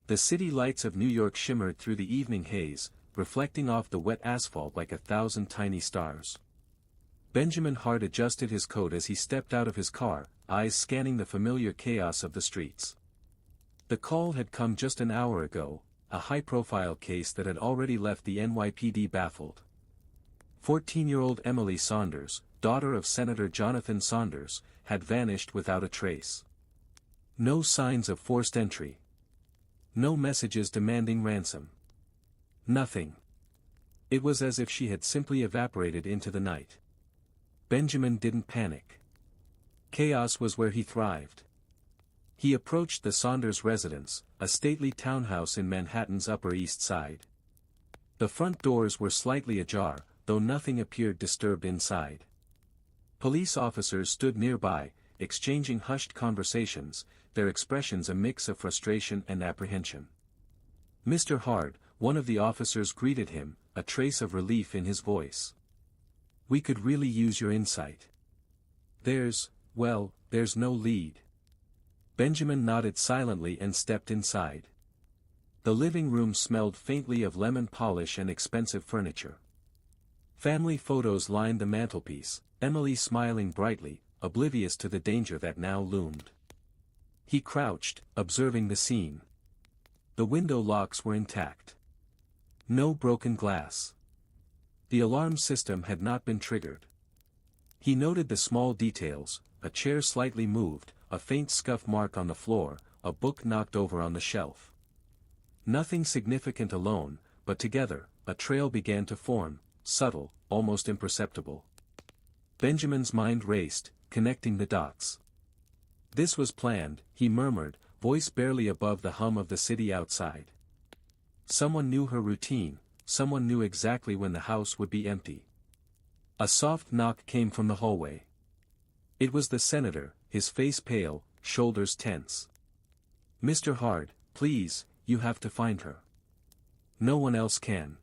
The city lights of New York shimmered through the evening haze, reflecting off the wet asphalt like 1,000 tiny stars. Benjamin Hart adjusted his coat as he stepped out of his car, eyes scanning the familiar chaos of the streets. The call had come just an hour ago, a high-profile case that had already left the NYPD baffled. 14-year-old Emily Saunders, daughter of Senator Jonathan Saunders, had vanished without a trace. No signs of forced entry. No messages demanding ransom. Nothing. It was as if she had simply evaporated into the night. Benjamin didn't panic. Chaos was where he thrived. He approached the Saunders residence, a stately townhouse in Manhattan's Upper East Side. The front doors were slightly ajar, though nothing appeared disturbed inside. Police officers stood nearby, exchanging hushed conversations, their expressions a mix of frustration and apprehension. "Mr. Hart," one of the officers greeted him, a trace of relief in his voice. "We could really use your insight." There's no lead." Benjamin nodded silently and stepped inside. The living room smelled faintly of lemon polish and expensive furniture. Family photos lined the mantelpiece, Emily smiling brightly, oblivious to the danger that now loomed. He crouched, observing the scene. The window locks were intact. No broken glass. The alarm system had not been triggered. He noted the small details, a chair slightly moved, a faint scuff mark on the floor, a book knocked over on the shelf. Nothing significant alone, but together, a trail began to form, subtle, almost imperceptible. Benjamin's mind raced, connecting the dots. "This was planned," he murmured, voice barely above the hum of the city outside. Someone knew her routine, someone knew exactly when the house would be empty. A soft knock came from the hallway. It was the senator, his face pale, shoulders tense. "Mr. Hart, please, you have to find her. No one else can."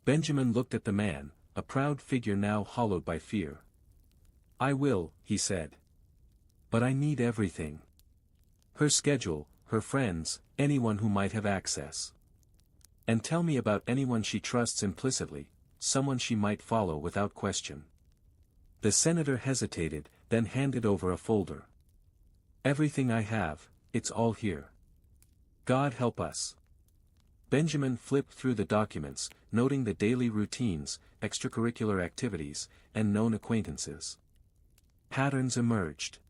Benjamin looked at the man, a proud figure now hollowed by fear. "I will," he said. "But I need everything. Her schedule, her friends, anyone who might have access. And tell me about anyone she trusts implicitly, someone she might follow without question." The senator hesitated, then handed over a folder. "Everything I have, it's all here. God help us." Benjamin flipped through the documents, noting the daily routines, extracurricular activities, and known acquaintances. Patterns emerged.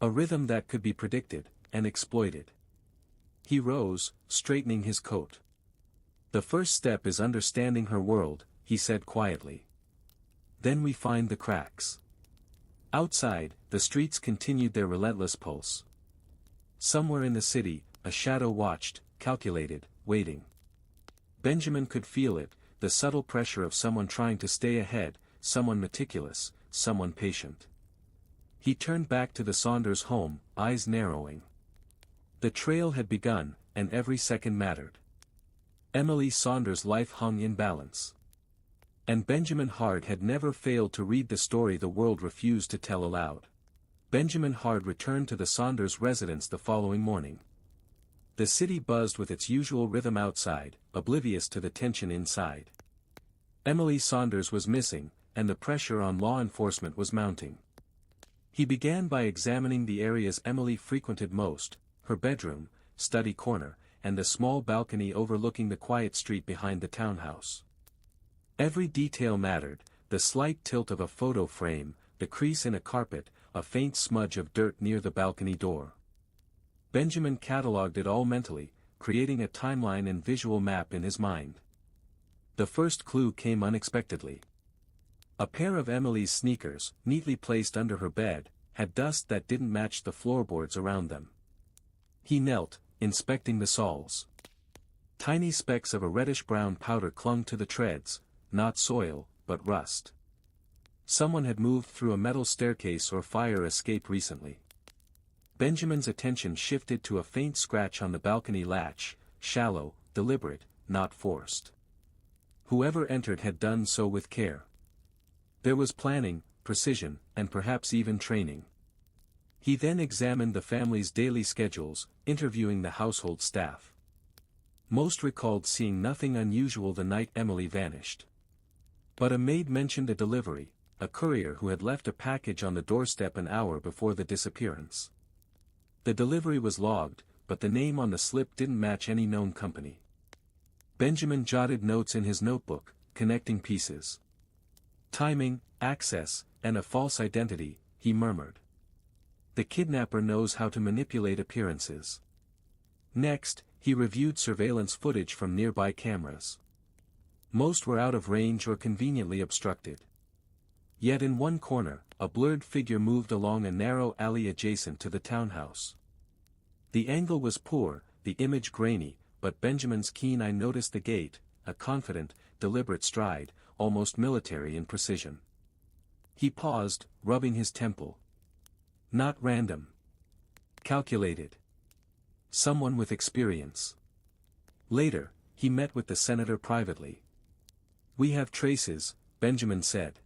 A rhythm that could be predicted, and exploited. He rose, straightening his coat. "The first step is understanding her world," he said quietly. "Then we find the cracks." Outside, the streets continued their relentless pulse. Somewhere in the city, a shadow watched, calculated, waiting. Benjamin could feel it, the subtle pressure of someone trying to stay ahead, someone meticulous, someone patient. He turned back to the Saunders home, eyes narrowing. The trail had begun, and every second mattered. Emily Saunders' life hung in balance. And Benjamin Hart had never failed to read the story the world refused to tell aloud. Benjamin Hart returned to the Saunders residence the following morning. The city buzzed with its usual rhythm outside, oblivious to the tension inside. Emily Saunders was missing, and the pressure on law enforcement was mounting. He began by examining the areas Emily frequented most, her bedroom, study corner, and the small balcony overlooking the quiet street behind the townhouse. Every detail mattered, the slight tilt of a photo frame, the crease in a carpet, a faint smudge of dirt near the balcony door. Benjamin catalogued it all mentally, creating a timeline and visual map in his mind. The first clue came unexpectedly. A pair of Emily's sneakers, neatly placed under her bed, had dust that didn't match the floorboards around them. He knelt, inspecting the soles. Tiny specks of a reddish-brown powder clung to the treads, not soil, but rust. Someone had moved through a metal staircase or fire escape recently. Benjamin's attention shifted to a faint scratch on the balcony latch, shallow, deliberate, not forced. Whoever entered had done so with care. There was planning, precision, and perhaps even training. He then examined the family's daily schedules, interviewing the household staff. Most recalled seeing nothing unusual the night Emily vanished. But a maid mentioned a delivery, a courier who had left a package on the doorstep an hour before the disappearance. The delivery was logged, but the name on the slip didn't match any known company. Benjamin jotted notes in his notebook, connecting pieces. Timing, access, and a false identity, he murmured. The kidnapper knows how to manipulate appearances. Next, he reviewed surveillance footage from nearby cameras. Most were out of range or conveniently obstructed. Yet in one corner, a blurred figure moved along a narrow alley adjacent to the townhouse. The angle was poor, the image grainy, but Benjamin's keen eye noticed the gait, a confident, deliberate stride, almost military in precision. He paused, rubbing his temple. Not random. Calculated. Someone with experience. Later, he met with the senator privately. "We have traces," Benjamin said.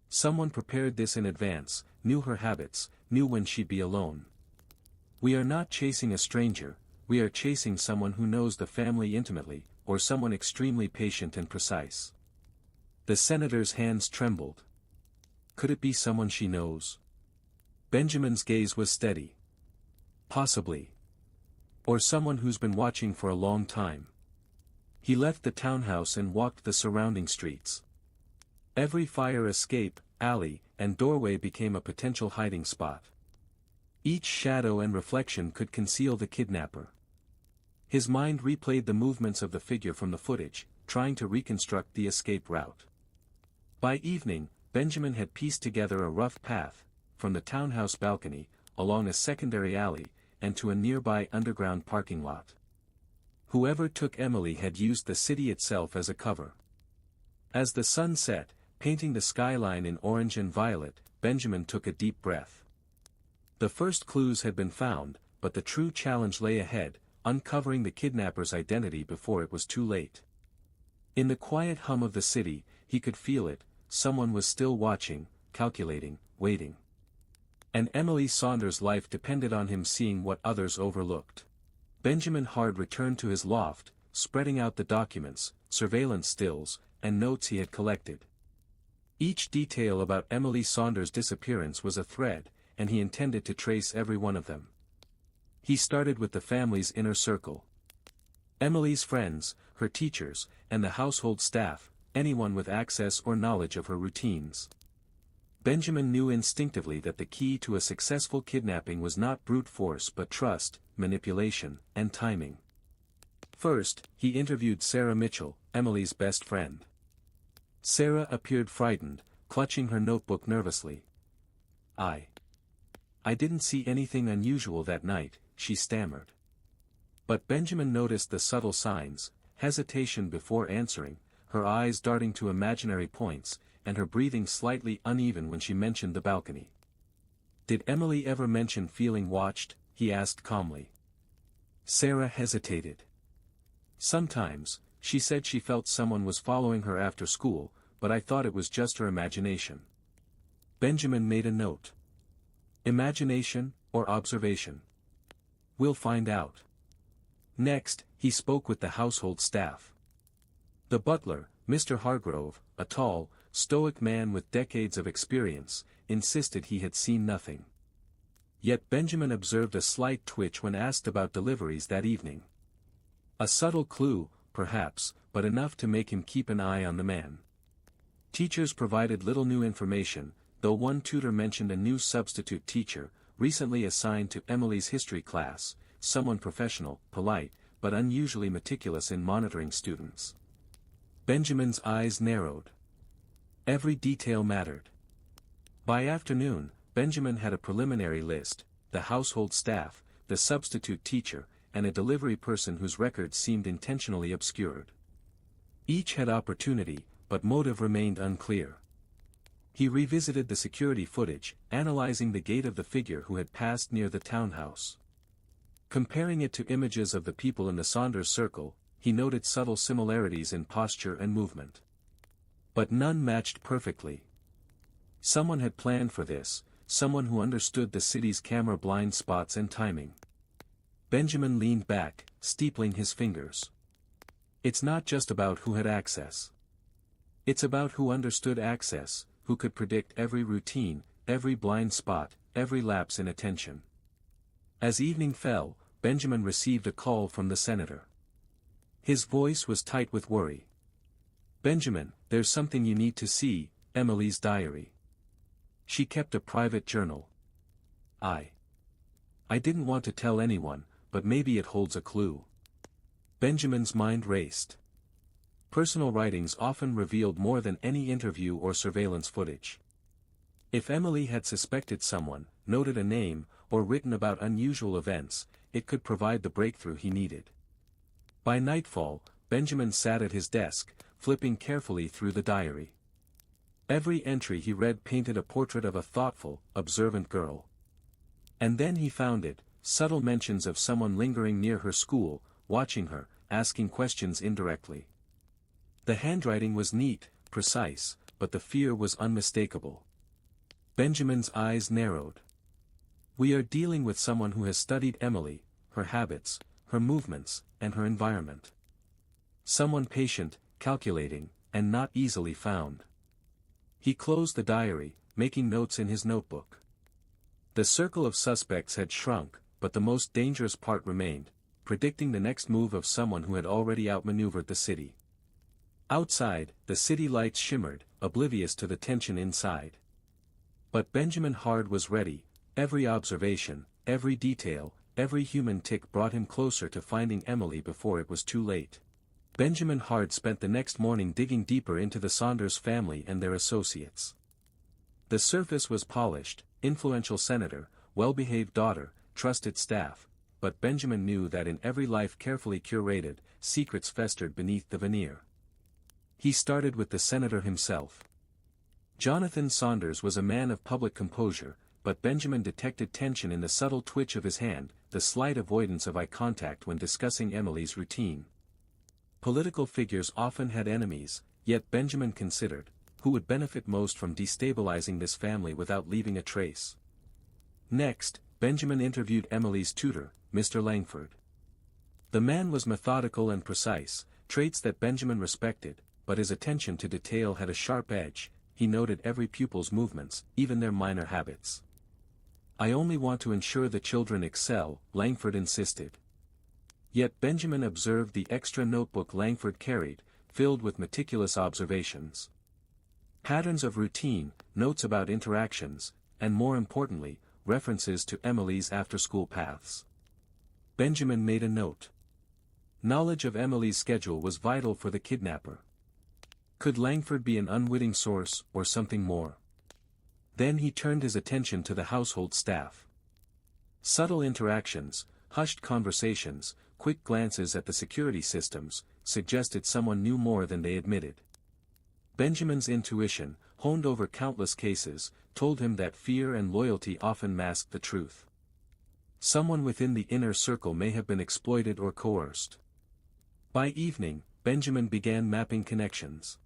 "Someone prepared this in advance, knew her habits, knew when she'd be alone. We are not chasing a stranger, we are chasing someone who knows the family intimately, or someone extremely patient and precise." The senator's hands trembled. Could it be someone she knows? Benjamin's gaze was steady. Possibly. Or someone who's been watching for a long time. He left the townhouse and walked the surrounding streets. Every fire escape, alley, and doorway became a potential hiding spot. Each shadow and reflection could conceal the kidnapper. His mind replayed the movements of the figure from the footage, trying to reconstruct the escape route. By evening, Benjamin had pieced together a rough path, from the townhouse balcony, along a secondary alley, and to a nearby underground parking lot. Whoever took Emily had used the city itself as a cover. As the sun set, painting the skyline in orange and violet, Benjamin took a deep breath. The first clues had been found, but the true challenge lay ahead, uncovering the kidnapper's identity before it was too late. In the quiet hum of the city, he could feel it, someone was still watching, calculating, waiting. And Emily Saunders' life depended on him seeing what others overlooked. Benjamin Hard returned to his loft, spreading out the documents, surveillance stills, and notes he had collected. Each detail about Emily Saunders' disappearance was a thread, and he intended to trace every one of them. He started with the family's inner circle. Emily's friends, her teachers, and the household staff, anyone with access or knowledge of her routines. Benjamin knew instinctively that the key to a successful kidnapping was not brute force but trust, manipulation, and timing. First, he interviewed Sarah Mitchell, Emily's best friend. Sarah appeared frightened, clutching her notebook nervously. I didn't see anything unusual that night," she stammered. But Benjamin noticed the subtle signs, hesitation before answering, her eyes darting to imaginary points, and her breathing slightly uneven when she mentioned the balcony. "Did Emily ever mention feeling watched?" he asked calmly. Sarah hesitated. "Sometimes, she said she felt someone was following her after school, but I thought it was just her imagination." Benjamin made a note. Imagination, or observation? We'll find out. Next, he spoke with the household staff. The butler, Mr. Hargrove, a tall, stoic man with decades of experience, insisted he had seen nothing. Yet Benjamin observed a slight twitch when asked about deliveries that evening. A subtle clue, perhaps, but enough to make him keep an eye on the man. Teachers provided little new information, though one tutor mentioned a new substitute teacher, recently assigned to Emily's history class, someone professional, polite, but unusually meticulous in monitoring students. Benjamin's eyes narrowed. Every detail mattered. By afternoon, Benjamin had a preliminary list: the household staff, the substitute teacher, and a delivery person whose records seemed intentionally obscured. Each had opportunity, but motive remained unclear. He revisited the security footage, analyzing the gait of the figure who had passed near the townhouse. Comparing it to images of the people in the Saunders circle, he noted subtle similarities in posture and movement. But none matched perfectly. Someone had planned for this, someone who understood the city's camera blind spots and timing. Benjamin leaned back, steepling his fingers. It's not just about who had access. It's about who understood access, who could predict every routine, every blind spot, every lapse in attention. As evening fell, Benjamin received a call from the senator. His voice was tight with worry. "Benjamin, there's something you need to see, Emily's diary. She kept a private journal. I didn't want to tell anyone, but maybe it holds a clue." Benjamin's mind raced. Personal writings often revealed more than any interview or surveillance footage. If Emily had suspected someone, noted a name, or written about unusual events, it could provide the breakthrough he needed. By nightfall, Benjamin sat at his desk, flipping carefully through the diary. Every entry he read painted a portrait of a thoughtful, observant girl. And then he found it, subtle mentions of someone lingering near her school, watching her, asking questions indirectly. The handwriting was neat, precise, but the fear was unmistakable. Benjamin's eyes narrowed. "We are dealing with someone who has studied Emily, her habits, her movements, and her environment. Someone patient, calculating, and not easily found." He closed the diary, making notes in his notebook. The circle of suspects had shrunk, but the most dangerous part remained, predicting the next move of someone who had already outmaneuvered the city. Outside, the city lights shimmered, oblivious to the tension inside. But Benjamin Hard was ready. Every observation, every detail, every human tick brought him closer to finding Emily before it was too late. Benjamin Hard spent the next morning digging deeper into the Saunders family and their associates. The surface was polished: influential senator, well-behaved daughter, trusted staff, but Benjamin knew that in every life carefully curated, secrets festered beneath the veneer. He started with the senator himself. Jonathan Saunders was a man of public composure, but Benjamin detected tension in the subtle twitch of his hand, the slight avoidance of eye contact when discussing Emily's routine. Political figures often had enemies, yet Benjamin considered, who would benefit most from destabilizing this family without leaving a trace. Next, Benjamin interviewed Emily's tutor, Mr. Langford. The man was methodical and precise, traits that Benjamin respected, but his attention to detail had a sharp edge. He noted every pupil's movements, even their minor habits. "I only want to ensure the children excel," Langford insisted. Yet Benjamin observed the extra notebook Langford carried, filled with meticulous observations. Patterns of routine, notes about interactions, and more importantly, references to Emily's after-school paths. Benjamin made a note. Knowledge of Emily's schedule was vital for the kidnapper. Could Langford be an unwitting source, or something more? Then he turned his attention to the household staff. Subtle interactions, hushed conversations, quick glances at the security systems, suggested someone knew more than they admitted. Benjamin's intuition, honed over countless cases, told him that fear and loyalty often masked the truth. Someone within the inner circle may have been exploited or coerced. By evening, Benjamin began mapping connections.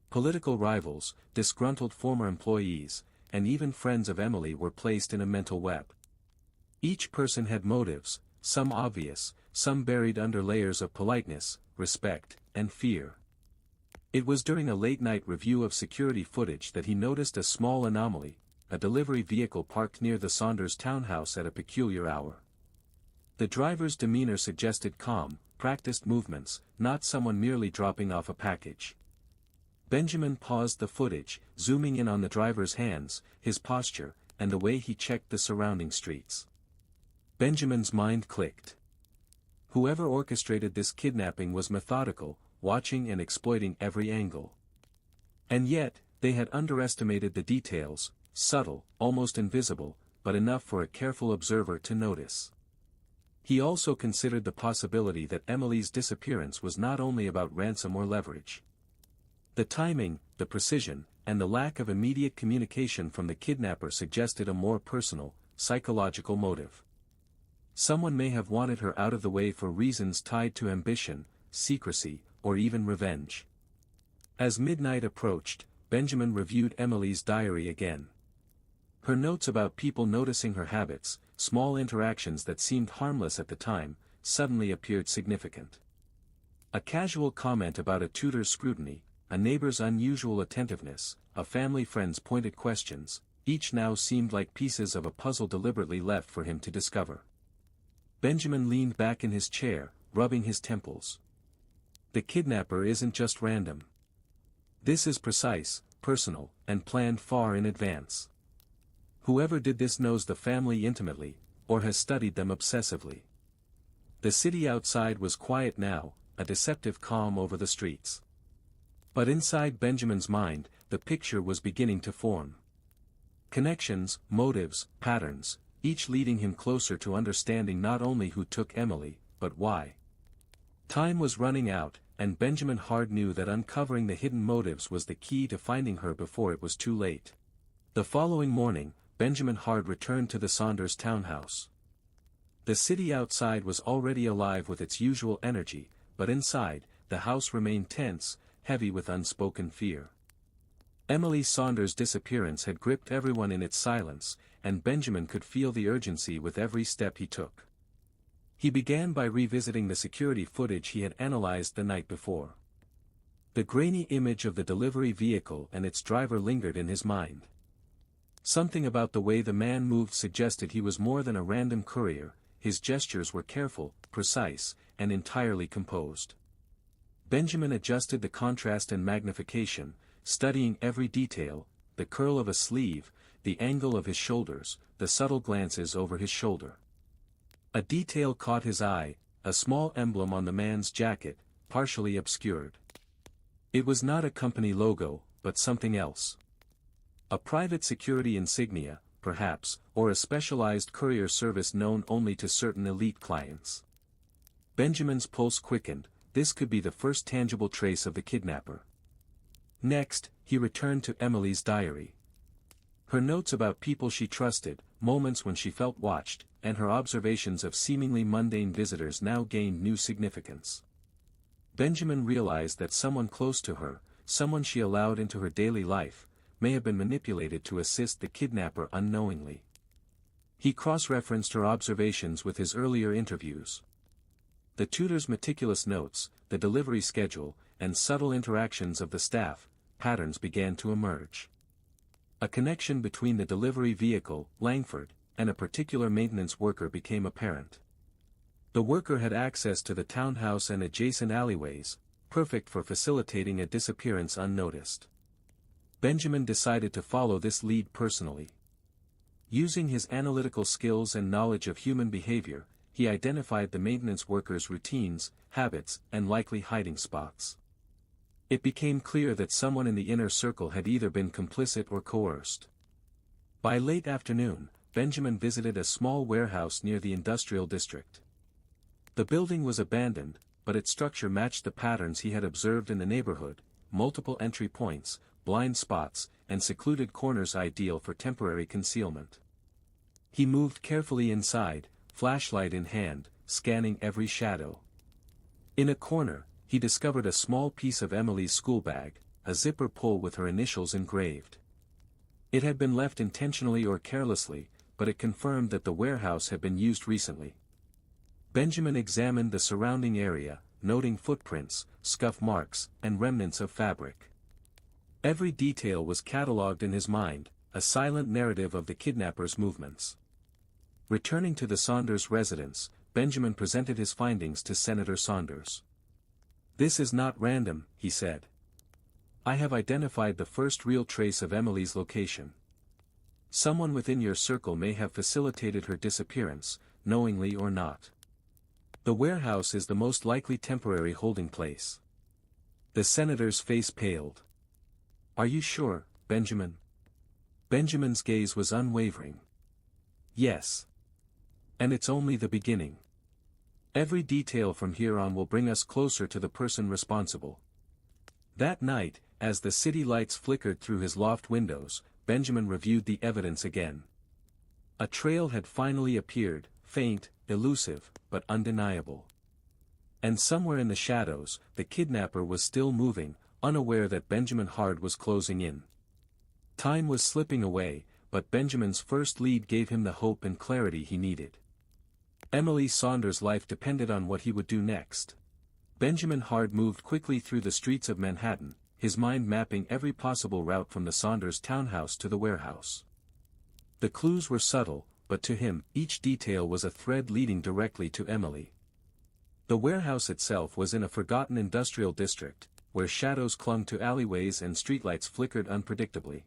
Political rivals, disgruntled former employees, and even friends of Emily were placed in a mental web. Each person had motives, some obvious, some buried under layers of politeness, respect, and fear. It was during a late-night review of security footage that he noticed a small anomaly: a delivery vehicle parked near the Saunders townhouse at a peculiar hour. The driver's demeanor suggested calm, practiced movements, not someone merely dropping off a package. Benjamin paused the footage, zooming in on the driver's hands, his posture, and the way he checked the surrounding streets. Benjamin's mind clicked. Whoever orchestrated this kidnapping was methodical, watching and exploiting every angle. And yet, they had underestimated the details, subtle, almost invisible, but enough for a careful observer to notice. He also considered the possibility that Emily's disappearance was not only about ransom or leverage. The timing, the precision, and the lack of immediate communication from the kidnapper suggested a more personal, psychological motive. Someone may have wanted her out of the way for reasons tied to ambition, secrecy, or even revenge. As midnight approached, Benjamin reviewed Emily's diary again. Her notes about people noticing her habits, small interactions that seemed harmless at the time, suddenly appeared significant. A casual comment about a tutor's scrutiny, a neighbor's unusual attentiveness, a family friend's pointed questions, each now seemed like pieces of a puzzle deliberately left for him to discover. Benjamin leaned back in his chair, rubbing his temples. The kidnapper isn't just random. This is precise, personal, and planned far in advance. Whoever did this knows the family intimately, or has studied them obsessively. The city outside was quiet now, a deceptive calm over the streets. But inside Benjamin's mind, the picture was beginning to form. Connections, motives, patterns, each leading him closer to understanding not only who took Emily, but why. Time was running out, and Benjamin Hard knew that uncovering the hidden motives was the key to finding her before it was too late. The following morning, Benjamin Hard returned to the Saunders townhouse. The city outside was already alive with its usual energy, but inside, the house remained tense, heavy with unspoken fear. Emily Saunders' disappearance had gripped everyone in its silence, and Benjamin could feel the urgency with every step he took. He began by revisiting the security footage he had analyzed the night before. The grainy image of the delivery vehicle and its driver lingered in his mind. Something about the way the man moved suggested he was more than a random courier. His gestures were careful, precise, and entirely composed. Benjamin adjusted the contrast and magnification, studying every detail, the curl of a sleeve, the angle of his shoulders, the subtle glances over his shoulder. A detail caught his eye, a small emblem on the man's jacket, partially obscured. It was not a company logo, but something else. A private security insignia, perhaps, or a specialized courier service known only to certain elite clients. Benjamin's pulse quickened. This could be the first tangible trace of the kidnapper. Next, he returned to Emily's diary. Her notes about people she trusted, moments when she felt watched, and her observations of seemingly mundane visitors now gained new significance. Benjamin realized that someone close to her, someone she allowed into her daily life, may have been manipulated to assist the kidnapper unknowingly. He cross-referenced her observations with his earlier interviews. The tutor's meticulous notes, the delivery schedule, and subtle interactions of the staff, patterns began to emerge. A connection between the delivery vehicle, Langford, and a particular maintenance worker became apparent. The worker had access to the townhouse and adjacent alleyways, perfect for facilitating a disappearance unnoticed. Benjamin decided to follow this lead personally. Using his analytical skills and knowledge of human behavior, he identified the maintenance worker's routines, habits, and likely hiding spots. It became clear that someone in the inner circle had either been complicit or coerced. By late afternoon, Benjamin visited a small warehouse near the industrial district. The building was abandoned, but its structure matched the patterns he had observed in the neighborhood: multiple entry points, blind spots, and secluded corners ideal for temporary concealment. He moved carefully inside, flashlight in hand, scanning every shadow. In a corner, he discovered a small piece of Emily's school bag, a zipper pull with her initials engraved. It had been left intentionally or carelessly, but it confirmed that the warehouse had been used recently. Benjamin examined the surrounding area, noting footprints, scuff marks, and remnants of fabric. Every detail was catalogued in his mind, a silent narrative of the kidnapper's movements. Returning to the Saunders residence, Benjamin presented his findings to Senator Saunders. "This is not random," he said. "I have identified the first real trace of Emily's location. Someone within your circle may have facilitated her disappearance, knowingly or not. The warehouse is the most likely temporary holding place." The senator's face paled. "Are you sure, Benjamin?" Benjamin's gaze was unwavering. "Yes. And it's only the beginning. Every detail from here on will bring us closer to the person responsible." That night, as the city lights flickered through his loft windows, Benjamin reviewed the evidence again. A trail had finally appeared, faint, elusive, but undeniable. And somewhere in the shadows, the kidnapper was still moving, unaware that Benjamin Hard was closing in. Time was slipping away, but Benjamin's first lead gave him the hope and clarity he needed. Emily Saunders' life depended on what he would do next. Benjamin Hard moved quickly through the streets of Manhattan, his mind mapping every possible route from the Saunders townhouse to the warehouse. The clues were subtle, but to him, each detail was a thread leading directly to Emily. The warehouse itself was in a forgotten industrial district, where shadows clung to alleyways and streetlights flickered unpredictably.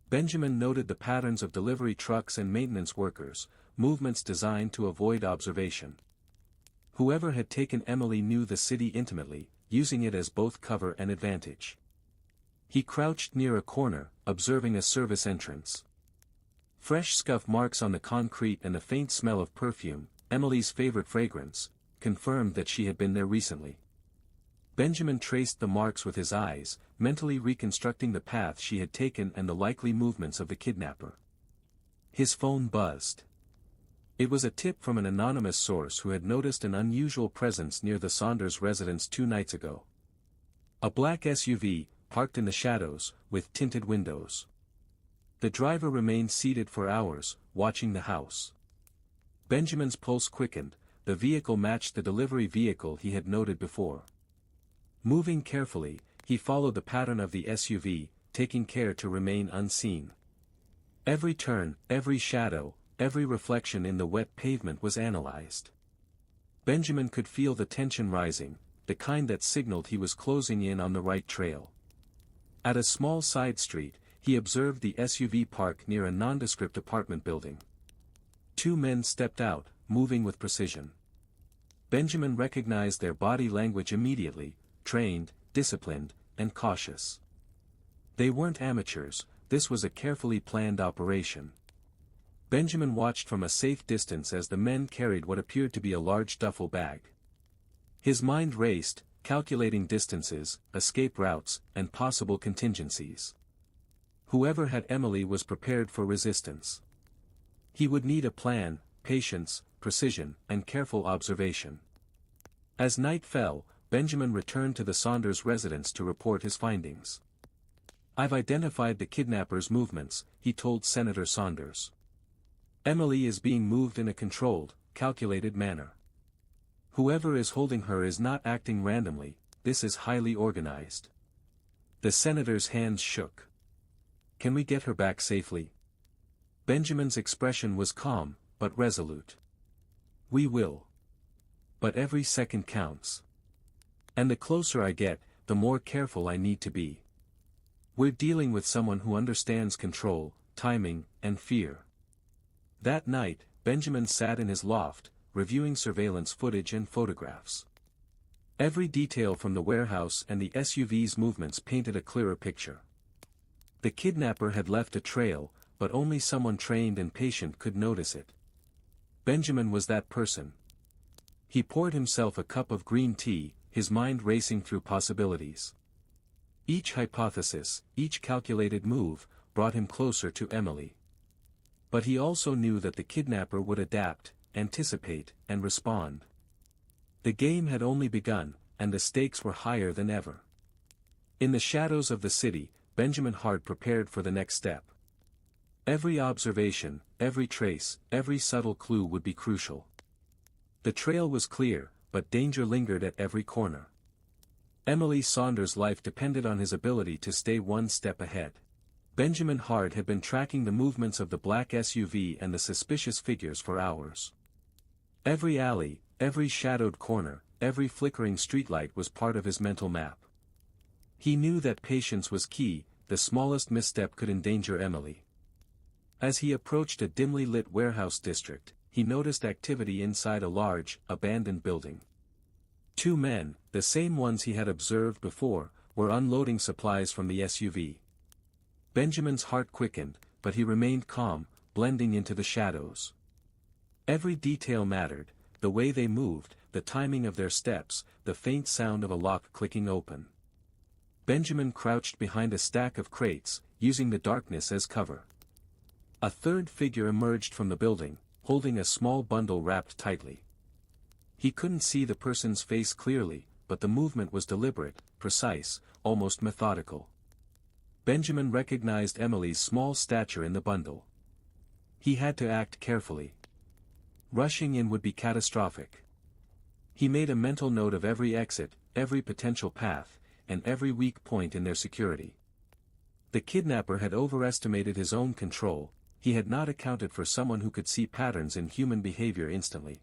Benjamin noted the patterns of delivery trucks and maintenance workers, movements designed to avoid observation. Whoever had taken Emily knew the city intimately, using it as both cover and advantage. He crouched near a corner, observing a service entrance. Fresh scuff marks on the concrete and the faint smell of perfume, Emily's favorite fragrance, confirmed that she had been there recently. Benjamin traced the marks with his eyes, mentally reconstructing the path she had taken and the likely movements of the kidnapper. His phone buzzed. It was a tip from an anonymous source who had noticed an unusual presence near the Saunders residence 2 nights ago. A black SUV, parked in the shadows, with tinted windows. The driver remained seated for hours, watching the house. Benjamin's pulse quickened. The vehicle matched the delivery vehicle he had noted before. Moving carefully, he followed the pattern of the SUV, taking care to remain unseen. Every turn, every shadow, every reflection in the wet pavement was analyzed. Benjamin could feel the tension rising, the kind that signaled he was closing in on the right trail. At a small side street, he observed the SUV parked near a nondescript apartment building. 2 men stepped out, moving with precision. Benjamin recognized their body language immediately, trained, disciplined, and cautious. They weren't amateurs, this was a carefully planned operation. Benjamin watched from a safe distance as the men carried what appeared to be a large duffel bag. His mind raced, calculating distances, escape routes, and possible contingencies. Whoever had Emily was prepared for resistance. He would need a plan, patience, precision, and careful observation. As night fell, Benjamin returned to the Saunders residence to report his findings. "I've identified the kidnapper's movements," he told Senator Saunders. "Emily is being moved in a controlled, calculated manner. Whoever is holding her is not acting randomly, this is highly organized." The senator's hands shook. "Can we get her back safely?" Benjamin's expression was calm, but resolute. "We will. But every second counts. And the closer I get, the more careful I need to be. We're dealing with someone who understands control, timing, and fear." That night, Benjamin sat in his loft, reviewing surveillance footage and photographs. Every detail from the warehouse and the SUV's movements painted a clearer picture. The kidnapper had left a trail, but only someone trained and patient could notice it. Benjamin was that person. He poured himself a cup of green tea, his mind racing through possibilities. Each hypothesis, each calculated move, brought him closer to Emily. But he also knew that the kidnapper would adapt, anticipate, and respond. The game had only begun, and the stakes were higher than ever. In the shadows of the city, Benjamin Hart prepared for the next step. Every observation, every trace, every subtle clue would be crucial. The trail was clear, but danger lingered at every corner. Emily Saunders' life depended on his ability to stay one step ahead. Benjamin Hart had been tracking the movements of the black SUV and the suspicious figures for hours. Every alley, every shadowed corner, every flickering streetlight was part of his mental map. He knew that patience was key, the smallest misstep could endanger Emily. As he approached a dimly lit warehouse district, he noticed activity inside a large, abandoned building. 2 men, the same ones he had observed before, were unloading supplies from the SUV. Benjamin's heart quickened, but he remained calm, blending into the shadows. Every detail mattered, the way they moved, the timing of their steps, the faint sound of a lock clicking open. Benjamin crouched behind a stack of crates, using the darkness as cover. A third figure emerged from the building, holding a small bundle wrapped tightly. He couldn't see the person's face clearly, but the movement was deliberate, precise, almost methodical. Benjamin recognized Emily's small stature in the bundle. He had to act carefully. Rushing in would be catastrophic. He made a mental note of every exit, every potential path, and every weak point in their security. The kidnapper had overestimated his own control, he had not accounted for someone who could see patterns in human behavior instantly.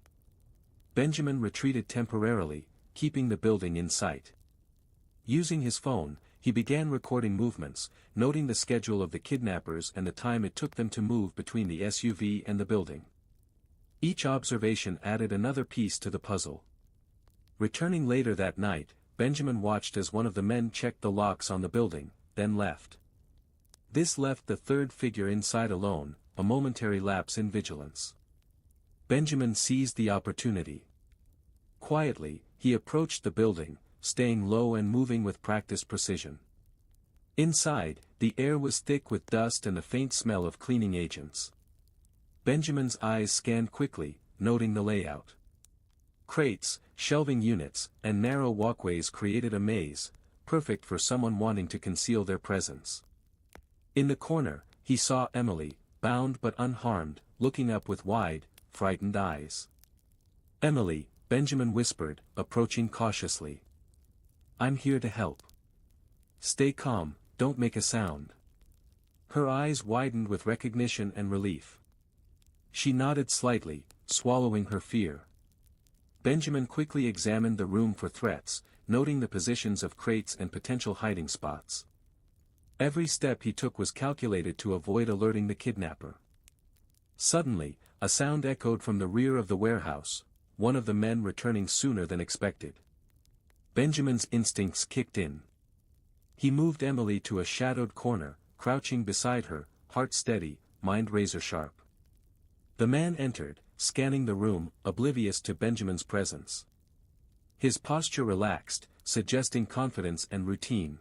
Benjamin retreated temporarily, keeping the building in sight. Using his phone, he began recording movements, noting the schedule of the kidnappers and the time it took them to move between the SUV and the building. Each observation added another piece to the puzzle. Returning later that night, Benjamin watched as one of the men checked the locks on the building, then left. This left the third figure inside alone, a momentary lapse in vigilance. Benjamin seized the opportunity. Quietly, he approached the building, staying low and moving with practiced precision. Inside, the air was thick with dust and a faint smell of cleaning agents. Benjamin's eyes scanned quickly, noting the layout. Crates, shelving units, and narrow walkways created a maze, perfect for someone wanting to conceal their presence. In the corner, he saw Emily, bound but unharmed, looking up with wide, frightened eyes. "Emily," Benjamin whispered, approaching cautiously. "I'm here to help. Stay calm, don't make a sound." Her eyes widened with recognition and relief. She nodded slightly, swallowing her fear. Benjamin quickly examined the room for threats, noting the positions of crates and potential hiding spots. Every step he took was calculated to avoid alerting the kidnapper. Suddenly, a sound echoed from the rear of the warehouse, one of the men returning sooner than expected. Benjamin's instincts kicked in. He moved Emily to a shadowed corner, crouching beside her, heart steady, mind razor-sharp. The man entered, scanning the room, oblivious to Benjamin's presence. His posture relaxed, suggesting confidence and routine.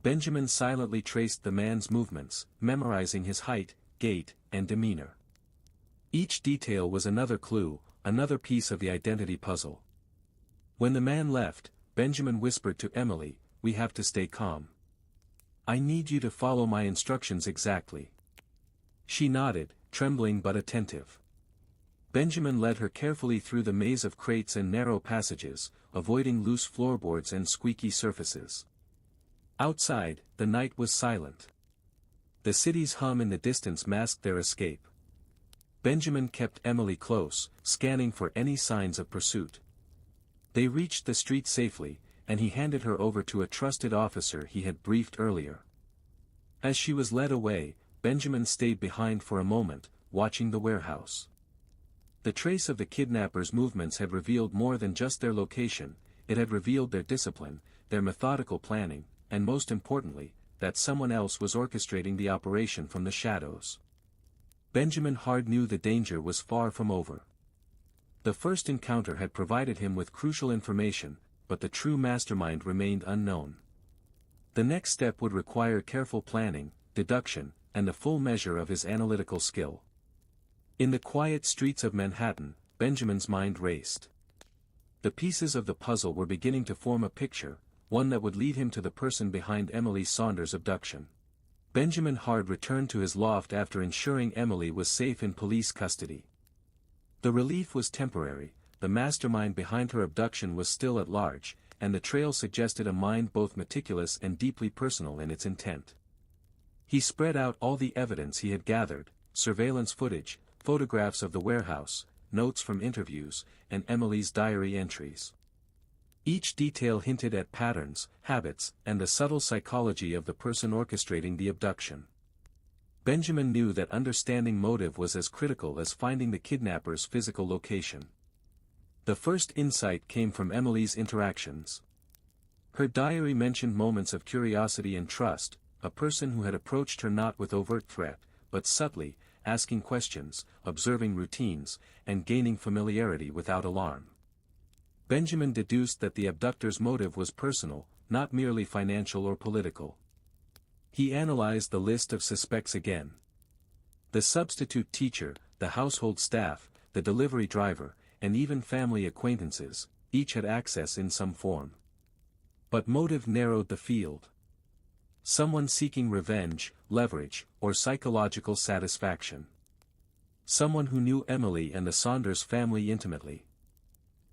Benjamin silently traced the man's movements, memorizing his height, gait, and demeanor. Each detail was another clue, another piece of the identity puzzle. When the man left, Benjamin whispered to Emily, "We have to stay calm. I need you to follow my instructions exactly." She nodded, trembling but attentive. Benjamin led her carefully through the maze of crates and narrow passages, avoiding loose floorboards and squeaky surfaces. Outside, the night was silent. The city's hum in the distance masked their escape. Benjamin kept Emily close, scanning for any signs of pursuit. They reached the street safely, and he handed her over to a trusted officer he had briefed earlier. As she was led away, Benjamin stayed behind for a moment, watching the warehouse. The trace of the kidnappers' movements had revealed more than just their location, it had revealed their discipline, their methodical planning, and most importantly, that someone else was orchestrating the operation from the shadows. Benjamin Hard knew the danger was far from over. The first encounter had provided him with crucial information, but the true mastermind remained unknown. The next step would require careful planning, deduction, and the full measure of his analytical skill. In the quiet streets of Manhattan, Benjamin's mind raced. The pieces of the puzzle were beginning to form a picture, one that would lead him to the person behind Emily Saunders' abduction. Benjamin Hard returned to his loft after ensuring Emily was safe in police custody. The relief was temporary, the mastermind behind her abduction was still at large, and the trail suggested a mind both meticulous and deeply personal in its intent. He spread out all the evidence he had gathered, surveillance footage, photographs of the warehouse, notes from interviews, and Emily's diary entries. Each detail hinted at patterns, habits, and the subtle psychology of the person orchestrating the abduction. Benjamin knew that understanding motive was as critical as finding the kidnapper's physical location. The first insight came from Emily's interactions. Her diary mentioned moments of curiosity and trust, a person who had approached her not with overt threat, but subtly, asking questions, observing routines, and gaining familiarity without alarm. Benjamin deduced that the abductor's motive was personal, not merely financial or political. He analyzed the list of suspects again. The substitute teacher, the household staff, the delivery driver, and even family acquaintances, each had access in some form. But motive narrowed the field. Someone seeking revenge, leverage, or psychological satisfaction. Someone who knew Emily and the Saunders family intimately.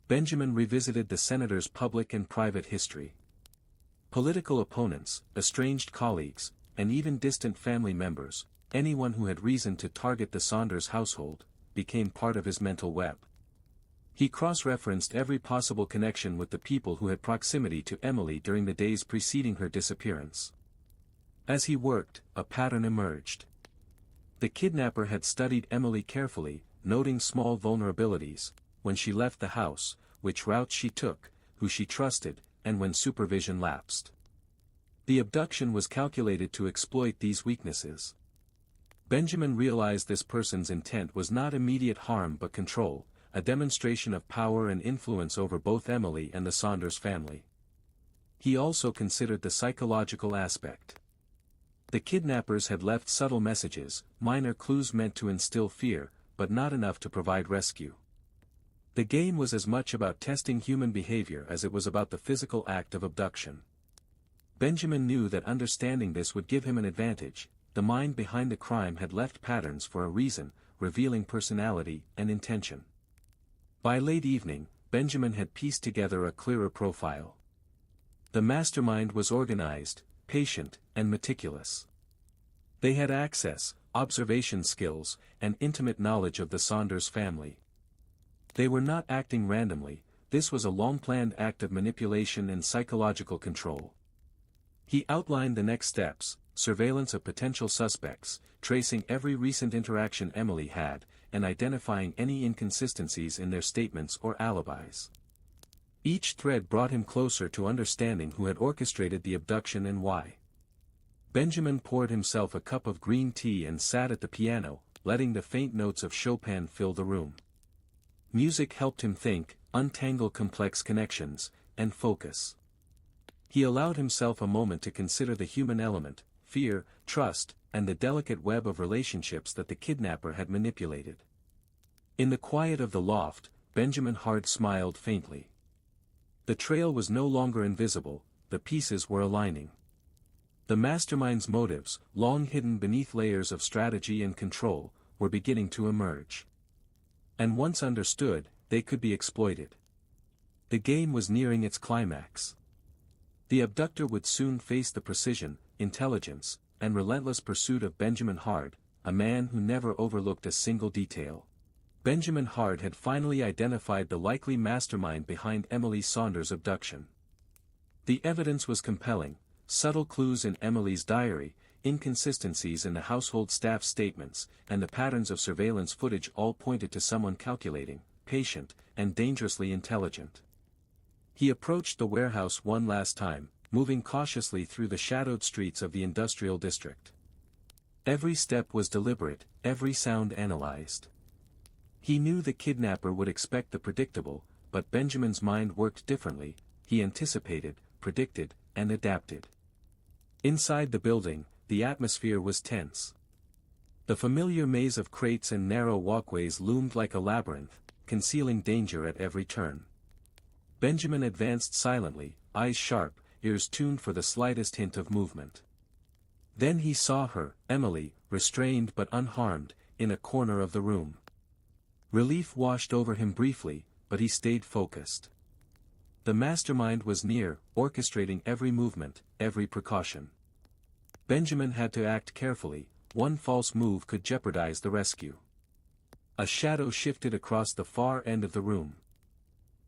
Benjamin revisited the senator's public and private history. Political opponents, estranged colleagues, and even distant family members, anyone who had reason to target the Saunders household, became part of his mental web. He cross-referenced every possible connection with the people who had proximity to Emily during the days preceding her disappearance. As he worked, a pattern emerged. The kidnapper had studied Emily carefully, noting small vulnerabilities: when she left the house, which route she took, who she trusted, and when supervision lapsed. The abduction was calculated to exploit these weaknesses. Benjamin realized this person's intent was not immediate harm but control, a demonstration of power and influence over both Emily and the Saunders family. He also considered the psychological aspect. The kidnappers had left subtle messages, minor clues meant to instill fear, but not enough to provide rescue. The game was as much about testing human behavior as it was about the physical act of abduction. Benjamin knew that understanding this would give him an advantage. The mind behind the crime had left patterns for a reason, revealing personality and intention. By late evening, Benjamin had pieced together a clearer profile. The mastermind was organized, patient, and meticulous. They had access, observation skills, and intimate knowledge of the Saunders family. They were not acting randomly. This was a long-planned act of manipulation and psychological control. He outlined the next steps: surveillance of potential suspects, tracing every recent interaction Emily had, and identifying any inconsistencies in their statements or alibis. Each thread brought him closer to understanding who had orchestrated the abduction and why. Benjamin poured himself a cup of green tea and sat at the piano, letting the faint notes of Chopin fill the room. Music helped him think, untangle complex connections, and focus. He allowed himself a moment to consider the human element: fear, trust, and the delicate web of relationships that the kidnapper had manipulated. In the quiet of the loft, Benjamin Hart smiled faintly. The trail was no longer invisible, the pieces were aligning. The mastermind's motives, long hidden beneath layers of strategy and control, were beginning to emerge. And once understood, they could be exploited. The game was nearing its climax. The abductor would soon face the precision, intelligence, and relentless pursuit of Benjamin Hart, a man who never overlooked a single detail. Benjamin Hart had finally identified the likely mastermind behind Emily Saunders' abduction. The evidence was compelling: subtle clues in Emily's diary, inconsistencies in the household staff's statements, and the patterns of surveillance footage all pointed to someone calculating, patient, and dangerously intelligent. He approached the warehouse one last time, moving cautiously through the shadowed streets of the industrial district. Every step was deliberate, every sound analyzed. He knew the kidnapper would expect the predictable, but Benjamin's mind worked differently. He anticipated, predicted, and adapted. Inside the building, the atmosphere was tense. The familiar maze of crates and narrow walkways loomed like a labyrinth, concealing danger at every turn. Benjamin advanced silently, eyes sharp, ears tuned for the slightest hint of movement. Then he saw her, Emily, restrained but unharmed, in a corner of the room. Relief washed over him briefly, but he stayed focused. The mastermind was near, orchestrating every movement, every precaution. Benjamin had to act carefully. One false move could jeopardize the rescue. A shadow shifted across the far end of the room.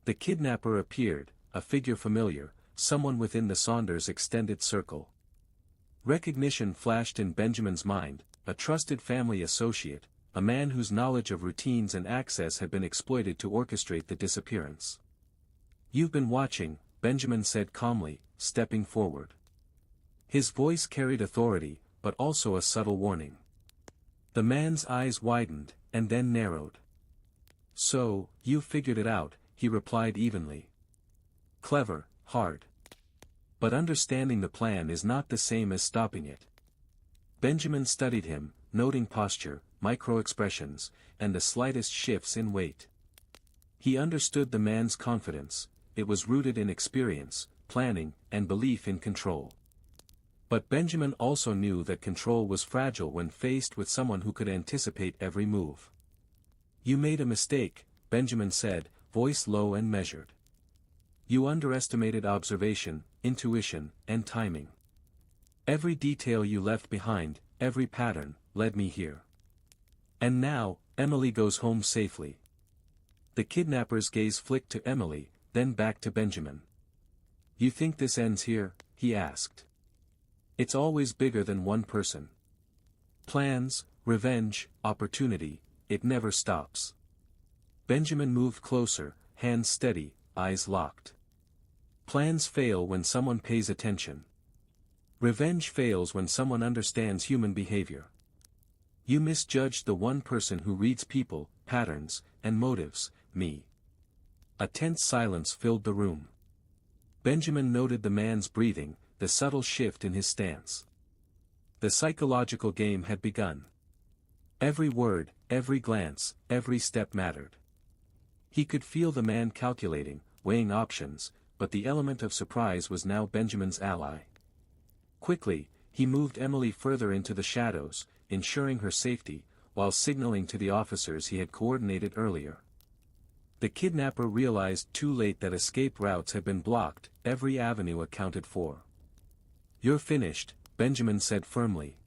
The kidnapper appeared, a figure familiar, someone within the Saunders extended circle. Recognition flashed in Benjamin's mind: a trusted family associate, a man whose knowledge of routines and access had been exploited to orchestrate the disappearance. "You've been watching," Benjamin said calmly, stepping forward. His voice carried authority, but also a subtle warning. The man's eyes widened, and then narrowed. "So, you figured it out," he replied evenly. "Clever, hard. But understanding the plan is not the same as stopping it." Benjamin studied him, noting posture, micro-expressions, and the slightest shifts in weight. He understood the man's confidence. It was rooted in experience, planning, and belief in control. But Benjamin also knew that control was fragile when faced with someone who could anticipate every move. "You made a mistake," Benjamin said, voice low and measured. "You underestimated observation, intuition, and timing. Every detail you left behind, every pattern, led me here. And now, Emily goes home safely." The kidnapper's gaze flicked to Emily, then back to Benjamin. "You think this ends here?" he asked. "It's always bigger than one person. Plans, revenge, opportunity, it never stops." Benjamin moved closer, hands steady, eyes locked. "Plans fail when someone pays attention. Revenge fails when someone understands human behavior. You misjudged the one person who reads people, patterns, and motives, me." A tense silence filled the room. Benjamin noted the man's breathing, the subtle shift in his stance. The psychological game had begun. Every word, every glance, every step mattered. He could feel the man calculating, weighing options, but the element of surprise was now Benjamin's ally. Quickly, he moved Emily further into the shadows, ensuring her safety, while signaling to the officers he had coordinated earlier. The kidnapper realized too late that escape routes had been blocked, every avenue accounted for. "You're finished," Benjamin said firmly.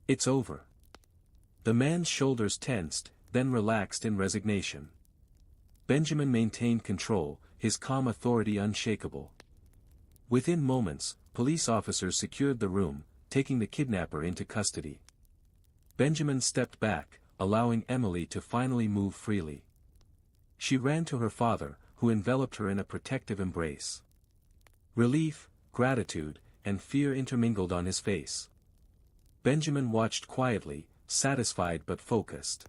"It's over." The man's shoulders tensed, then relaxed in resignation. Benjamin maintained control, his calm authority unshakable. Within moments, police officers secured the room, taking the kidnapper into custody. Benjamin stepped back, allowing Emily to finally move freely. She ran to her father, who enveloped her in a protective embrace. Relief, gratitude, and fear intermingled on his face. Benjamin watched quietly, satisfied but focused.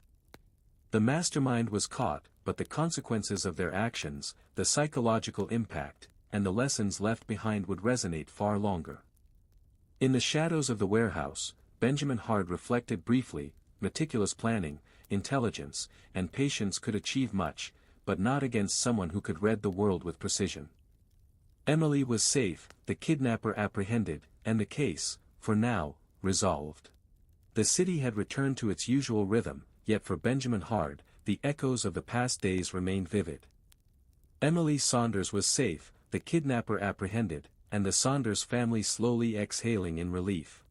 The mastermind was caught, but the consequences of their actions, the psychological impact, and the lessons left behind would resonate far longer. In the shadows of the warehouse, Benjamin Hard reflected briefly. Meticulous planning, intelligence, and patience could achieve much, but not against someone who could read the world with precision. Emily was safe, the kidnapper apprehended, and the case, for now, resolved. The city had returned to its usual rhythm, yet for Benjamin Hard, the echoes of the past days remained vivid. Emily Saunders was safe, the kidnapper apprehended, and the Saunders family slowly exhaling in relief.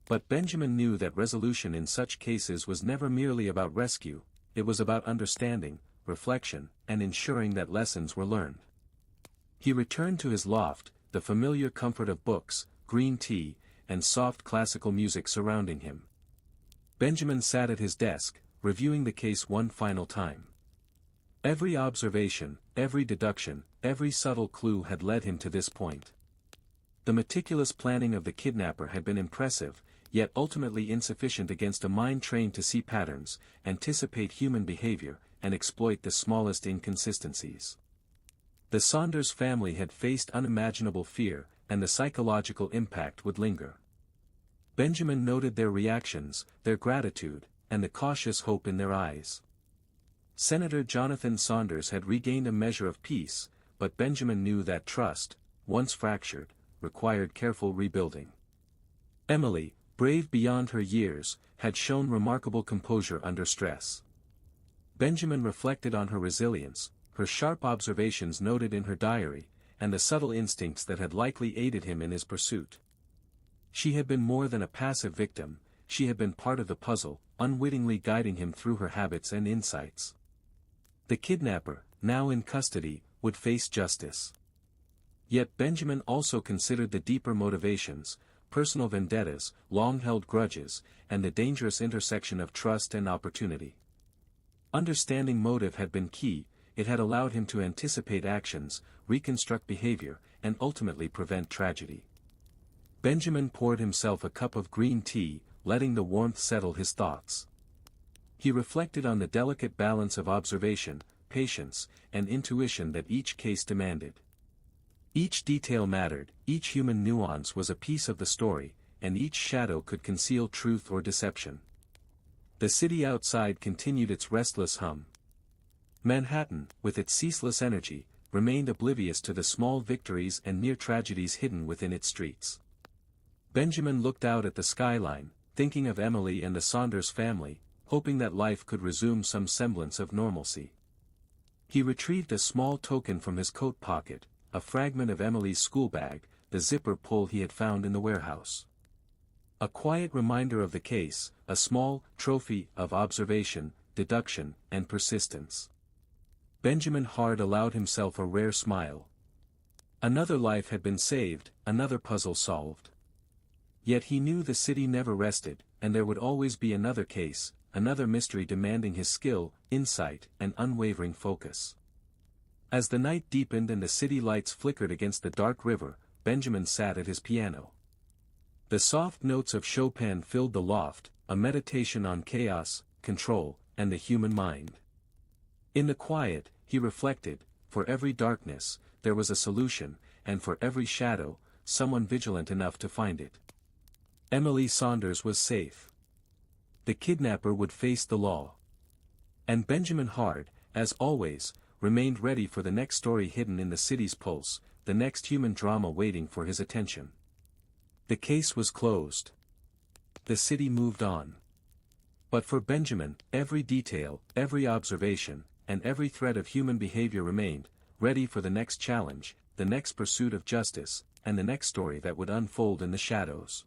But Benjamin knew that resolution in such cases was never merely about rescue, it was about understanding, reflection, and ensuring that lessons were learned. He returned to his loft, the familiar comfort of books, green tea, and soft classical music surrounding him. Benjamin sat at his desk, reviewing the case one final time. Every observation, every deduction, every subtle clue had led him to this point. The meticulous planning of the kidnapper had been impressive, yet ultimately insufficient against a mind trained to see patterns, anticipate human behavior, and exploit the smallest inconsistencies. The Saunders family had faced unimaginable fear, and the psychological impact would linger. Benjamin noted their reactions, their gratitude, and the cautious hope in their eyes. Senator Jonathan Saunders had regained a measure of peace, but Benjamin knew that trust, once fractured, required careful rebuilding. Emily, brave beyond her years, had shown remarkable composure under stress. Benjamin reflected on her resilience, her sharp observations noted in her diary, and the subtle instincts that had likely aided him in his pursuit. She had been more than a passive victim, she had been part of the puzzle, unwittingly guiding him through her habits and insights. The kidnapper, now in custody, would face justice. Yet Benjamin also considered the deeper motivations, personal vendettas, long-held grudges, and the dangerous intersection of trust and opportunity. Understanding motive had been key, it had allowed him to anticipate actions, reconstruct behavior, and ultimately prevent tragedy. Benjamin poured himself a cup of green tea, letting the warmth settle his thoughts. He reflected on the delicate balance of observation, patience, and intuition that each case demanded. Each detail mattered, each human nuance was a piece of the story, and each shadow could conceal truth or deception. The city outside continued its restless hum. Manhattan, with its ceaseless energy, remained oblivious to the small victories and near tragedies hidden within its streets. Benjamin looked out at the skyline, thinking of Emily and the Saunders family, hoping that life could resume some semblance of normalcy. He retrieved a small token from his coat pocket, a fragment of Emily's school bag, the zipper pull he had found in the warehouse. A quiet reminder of the case, a small trophy of observation, deduction, and persistence. Benjamin Hart allowed himself a rare smile. Another life had been saved, another puzzle solved. Yet he knew the city never rested, and there would always be another case, another mystery demanding his skill, insight, and unwavering focus. As the night deepened and the city lights flickered against the dark river, Benjamin sat at his piano. The soft notes of Chopin filled the loft, a meditation on chaos, control, and the human mind. In the quiet, he reflected, for every darkness, there was a solution, and for every shadow, someone vigilant enough to find it. Emily Saunders was safe. The kidnapper would face the law. And Benjamin Hart, as always, remained ready for the next story hidden in the city's pulse, the next human drama waiting for his attention. The case was closed. The city moved on. But for Benjamin, every detail, every observation, and every thread of human behavior remained, ready for the next challenge, the next pursuit of justice, and the next story that would unfold in the shadows.